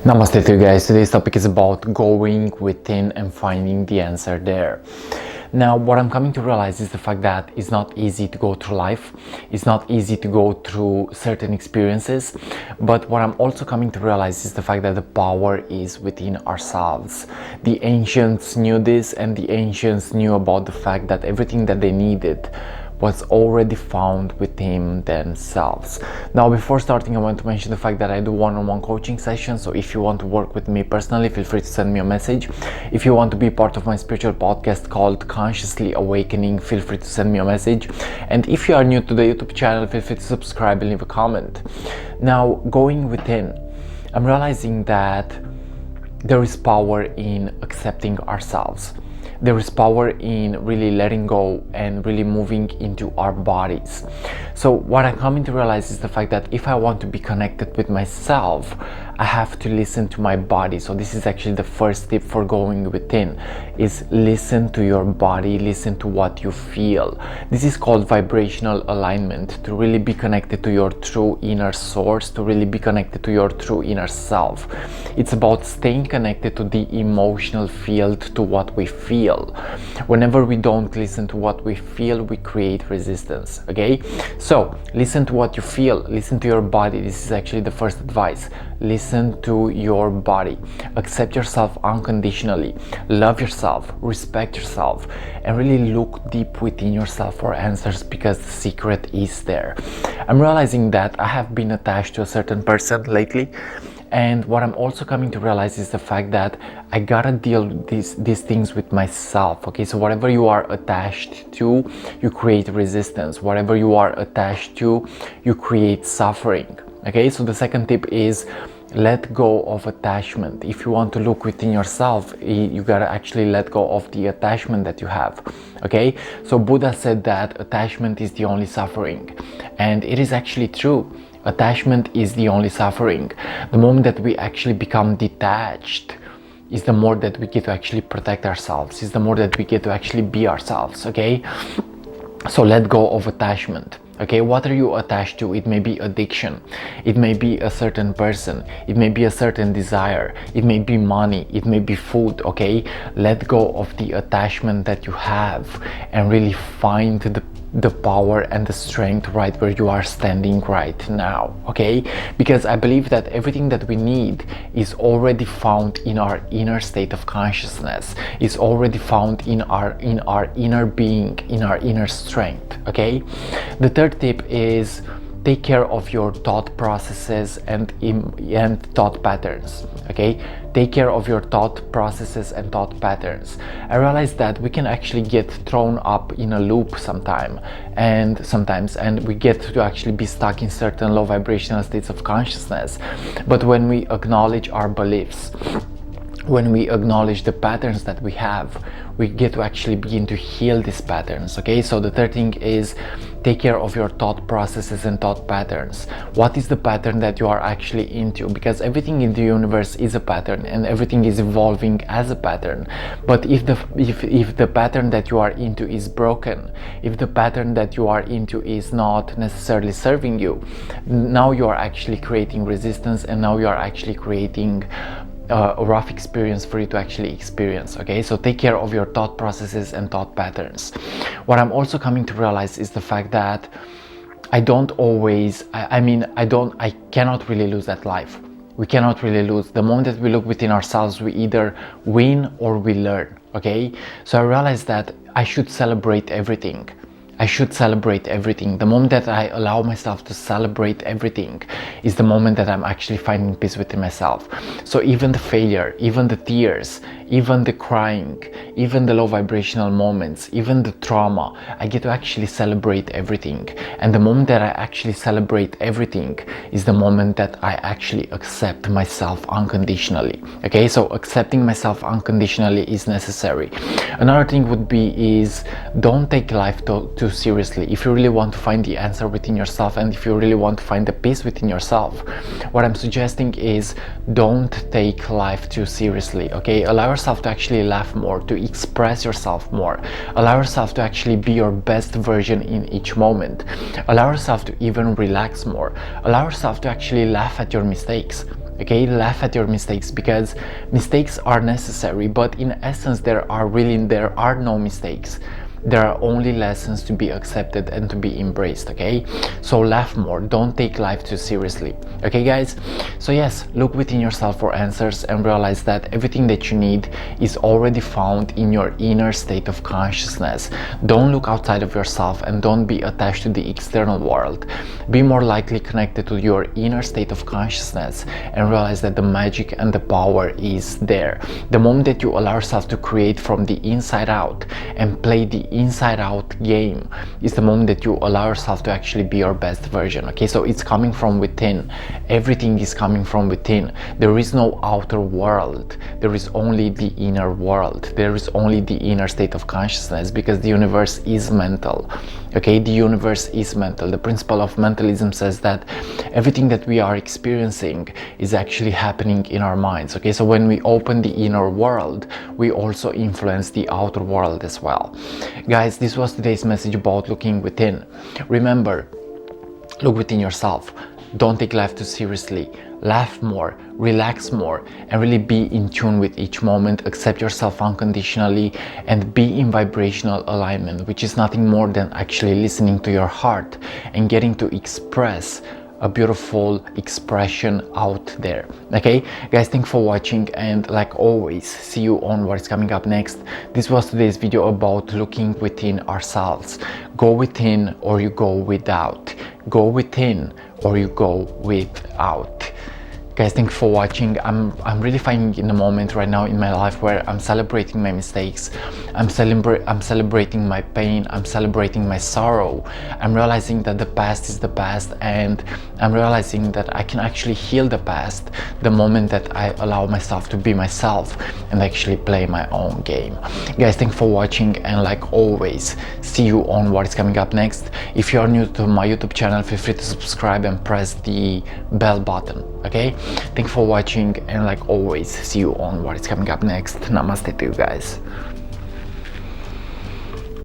Namaste to you guys. Today's topic is about going within and finding the answer there. Now, what I'm coming to realize is the fact that it's not easy to go through life. It's not easy to go through certain experiences. But what I'm also coming to realize is the fact that the power is within ourselves. The ancients knew this, and the ancients knew about the fact that everything that they needed was already found within themselves. Now, before starting, I want to mention the fact that I do one-on-one coaching sessions. So if you want to work with me personally, feel free to send me a message. If you want to be part of my spiritual podcast called Consciously Awakening, feel free to send me a message. And if you are new to the YouTube channel, feel free to subscribe and leave a comment. Now, going within, I'm realizing that there is power in accepting ourselves. There is power in really letting go and really moving into our bodies. So what I'm coming to realize is the fact that if I want to be connected with myself, I have to listen to my body. So this is actually the first tip for going within, is listen to your body, listen to what you feel. This is called vibrational alignment, to really be connected to your true inner source, to really be connected to your true inner self. It's about staying connected to the emotional field, to what we feel. Whenever we don't listen to what we feel, we create resistance. Okay, so listen to what you feel, listen to your body. This is actually the first advice. Listen to your body, accept yourself unconditionally, love yourself, respect yourself, and really look deep within yourself for answers, because the secret is there. I'm realizing that I have been attached to a certain person lately. And what I'm also coming to realize is the fact that I gotta deal with these things with myself. Okay, so whatever you are attached to, you create resistance. Whatever you are attached to, you create suffering. Okay, so the second tip is let go of attachment. If you want to look within yourself, you gotta actually let go of the attachment that you have. Okay, so Buddha said that attachment is the only suffering, and it is actually true. Attachment is the only suffering. The moment that we actually become detached is the more that we get to actually protect ourselves, is the more that we get to actually be ourselves. Okay, so let go of attachment. Okay, what are you attached to? It may be addiction, it may be a certain person, it may be a certain desire, it may be money, it may be food. Okay, let go of the attachment that you have and really find the power and the strength right where you are standing right now. Okay, because I believe that everything that we need is already found in our inner state of consciousness, is already found in our inner being, in our inner strength. Okay, the third tip is take care of your thought processes and thought patterns. Okay, take care of your thought processes and thought patterns. I realized that we can actually get thrown up in a loop sometimes, and we get to actually be stuck in certain low vibrational states of consciousness. But when we acknowledge our beliefs, when we acknowledge the patterns that we have, we get to actually begin to heal these patterns. Okay, so the third thing is take care of your thought processes and thought patterns. What is the pattern that you are actually into? Because everything in the universe is a pattern, and everything is evolving as a pattern. But if the pattern that you are into is broken, if the pattern that you are into is not necessarily serving you, now you are actually creating resistance, and now you are actually creating a rough experience for you to actually experience. Okay, so take care of your thought processes and thought patterns. What I'm also coming to realize is the fact that I cannot really lose at life. We cannot really lose. The moment that we look within ourselves, we either win or we learn. Okay, so I realized that I should celebrate everything. I should celebrate everything. The moment that I allow myself to celebrate everything is the moment that I'm actually finding peace within myself. So even the failure, even the tears, even the crying, even the low vibrational moments, even the trauma, I get to actually celebrate everything. And the moment that I actually celebrate everything is the moment that I actually accept myself unconditionally. Okay, so accepting myself unconditionally is necessary. Another thing would be is don't take life too seriously. If you really want to find the answer within yourself, and if you really want to find the peace within yourself, what I'm suggesting is don't take life too seriously. Okay, allow yourself to actually laugh more, to express yourself more, allow yourself to actually be your best version in each moment, allow yourself to even relax more, allow yourself to actually laugh at your mistakes. okay? Laugh at your mistakes, because mistakes are necessary, but in essence there are no mistakes. There are only lessons to be accepted and to be embraced, okay? So laugh more, don't take life too seriously, okay guys? So yes, look within yourself for answers and realize that everything that you need is already found in your inner state of consciousness. Don't look outside of yourself and don't be attached to the external world. Be more likely connected to your inner state of consciousness and realize that the magic and the power is there. The moment that you allow yourself to create from the inside out and play the inside out game is the moment that you allow yourself to actually be your best version, okay? So it's coming from within. Everything is coming from within. There is no outer world, there is only the inner world. There is only the inner state of consciousness, because the universe is mental, okay? The universe is mental. The principle of mentalism says that everything that we are experiencing is actually happening in our minds, okay? So when we open the inner world, we also influence the outer world as well. Guys, this was today's message about looking within. Remember, look within yourself. Don't take life too seriously. Laugh more, relax more, and really be in tune with each moment. Accept yourself unconditionally and be in vibrational alignment, which is nothing more than actually listening to your heart and getting to express a beautiful expression out there, okay guys? Thanks for watching, and like always, see you on what is coming up next. This was today's video about looking within ourselves. Go within or you go without. Go within or you go without. Guys, thanks for watching. I'm really finding in a moment right now in my life where I'm celebrating my mistakes. I'm celebrating my pain. I'm celebrating my sorrow. I'm realizing that the past is the past, and I'm realizing that I can actually heal the past the moment that I allow myself to be myself and actually play my own game. Guys, thanks for watching, and like always, see you on what is coming up next. If you are new to my YouTube channel, feel free to subscribe and press the bell button, okay? Thanks for watching, and like always, see you on what is coming up next. Namaste to you guys.